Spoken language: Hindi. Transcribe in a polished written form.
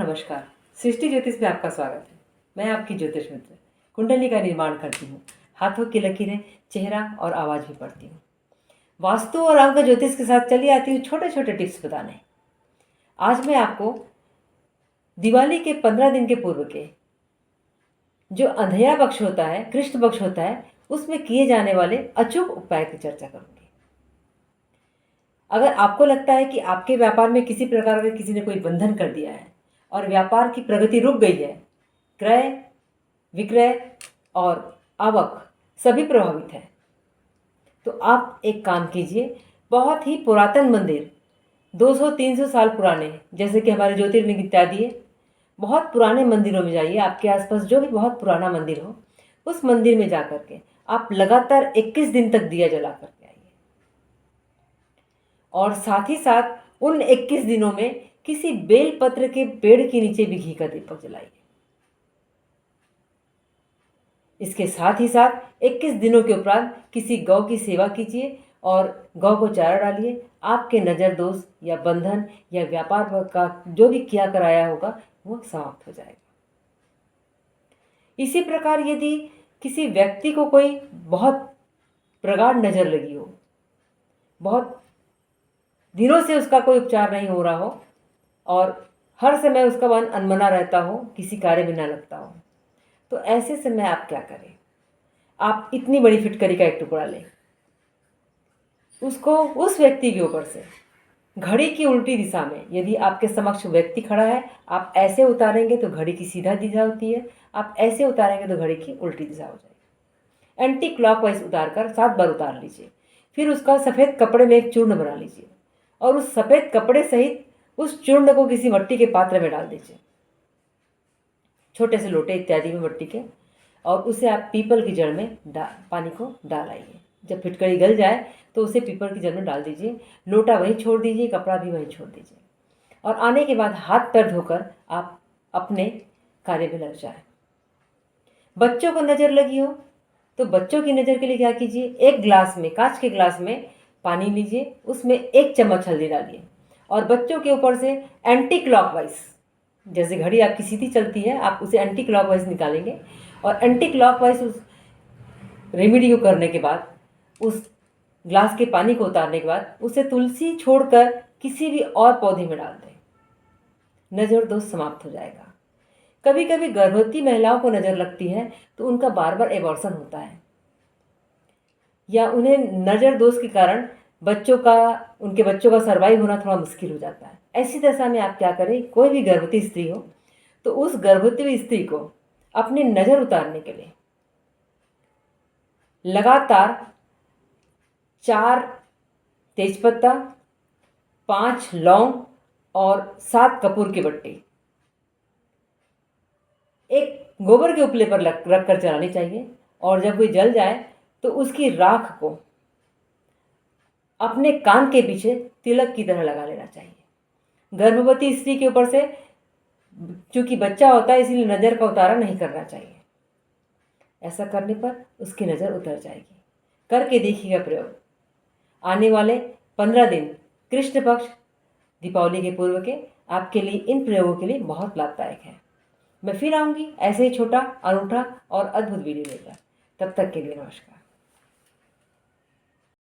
नमस्कार। सृष्टि ज्योतिष में आपका स्वागत है। मैं आपकी ज्योतिष मित्र कुंडली का निर्माण करती हूँ। हाथों की लकीरें, चेहरा और आवाज़ भी पढ़ती हूँ। वास्तु और अंक ज्योतिष के साथ चली आती हूँ छोटे छोटे टिप्स बताने। आज मैं आपको दिवाली के 15 दिन के पूर्व के जो अंधेरा पक्ष होता है, कृष्ण पक्ष होता है, उसमें किए जाने वाले अचूक उपाय की चर्चा करूँगी। अगर आपको लगता है कि आपके व्यापार में किसी प्रकार का किसी ने कोई बंधन कर दिया है और व्यापार की प्रगति रुक गई है, क्रय विक्रय और आवक सभी प्रभावित है, तो आप एक काम कीजिए। बहुत ही पुरातन मंदिर, 200-300 साल पुराने, जैसे कि हमारे ज्योतिर्लिंग इत्यादि है, बहुत पुराने मंदिरों में जाइए। आपके आसपास जो भी बहुत पुराना मंदिर हो, उस मंदिर में जा कर के आप लगातार 21 दिन तक दिया जला करके आइए। और साथ ही साथ उन 21 दिनों में किसी बेल पत्र के पेड़ के नीचे भी घी का दीपक जलाइए। इसके साथ ही साथ 21 दिनों के उपरांत किसी गौ की सेवा कीजिए और गौ को चारा डालिए। आपके नज़र दोष या बंधन या व्यापार का जो भी किया कराया होगा वो समाप्त हो जाएगा। इसी प्रकार यदि किसी व्यक्ति को कोई बहुत प्रगाढ़ नज़र लगी हो, बहुत दिनों से उसका कोई उपचार नहीं हो रहा हो और हर समय उसका मन अनमना रहता हो, किसी कार्य में न लगता हो, तो ऐसे समय आप क्या करें? आप इतनी बड़ी फिटकरी का एक टुकड़ा लें, उसको उस व्यक्ति के ऊपर से घड़ी की उल्टी दिशा में, यदि आपके समक्ष व्यक्ति खड़ा है, आप ऐसे उतारेंगे तो घड़ी की सीधा दिशा होती है, आप ऐसे उतारेंगे तो घड़ी की उल्टी दिशा हो जाएगी। एंटी क्लॉकवाइज उतार कर 7 बार उतार लीजिए। फिर उसका सफ़ेद कपड़े में एक चूर्ण बना लीजिए और उस सफ़ेद कपड़े सहित उस चूर्ण को किसी मिट्टी के पात्र में डाल दीजिए, छोटे से लोटे इत्यादि में मिट्टी के, और उसे आप पीपल की जड़ में पानी को डाल आइए। जब फिटकरी गल जाए तो उसे पीपल की जड़ में डाल दीजिए। लोटा वहीं छोड़ दीजिए, कपड़ा भी वहीं छोड़ दीजिए और आने के बाद हाथ पैर धोकर आप अपने कार्य में लग जाए। बच्चों को नज़र लगी हो तो बच्चों की नज़र के लिए क्या कीजिए, एक गिलास में, कांच के गिलास में पानी लीजिए, उसमें 1 चम्मच हल्दी डालिए और बच्चों के ऊपर से एंटी क्लॉकवाइज, जैसे घड़ी आपकी सीधी चलती है, आप उसे एंटी क्लॉकवाइज निकालेंगे और एंटी क्लॉकवाइज उस रेमेडी को करने के बाद, उस ग्लास के पानी को उतारने के बाद उसे तुलसी छोड़कर किसी भी और पौधे में डाल दें। नज़र दोष समाप्त हो जाएगा। कभी कभी गर्भवती महिलाओं को नज़र लगती है तो उनका बार बार एबॉर्शन होता है या उन्हें नज़र दोष के कारण उनके बच्चों का सर्वाइव होना थोड़ा मुश्किल हो जाता है। ऐसी दशा में आप क्या करें, कोई भी गर्भवती स्त्री हो तो उस गर्भवती स्त्री को अपनी नज़र उतारने के लिए लगातार 4 तेजपत्ता, 5 लौंग और 7 कपूर के बट्टे एक गोबर के उपले पर रख कर चलानी चाहिए और जब वो जल जाए तो उसकी राख को अपने कान के पीछे तिलक की तरह लगा लेना चाहिए। गर्भवती स्त्री के ऊपर से चूंकि बच्चा होता है इसलिए नज़र का उतारा नहीं करना चाहिए। ऐसा करने पर उसकी नज़र उतर जाएगी। करके देखिएगा प्रयोग। आने वाले 15 दिन कृष्ण पक्ष दीपावली के पूर्व के आपके लिए इन प्रयोगों के लिए बहुत लाभदायक है। मैं फिर आऊँगी ऐसे ही छोटा, अनूठा और अद्भुत वीडियो लेकर। तब तक के लिए नमस्कार।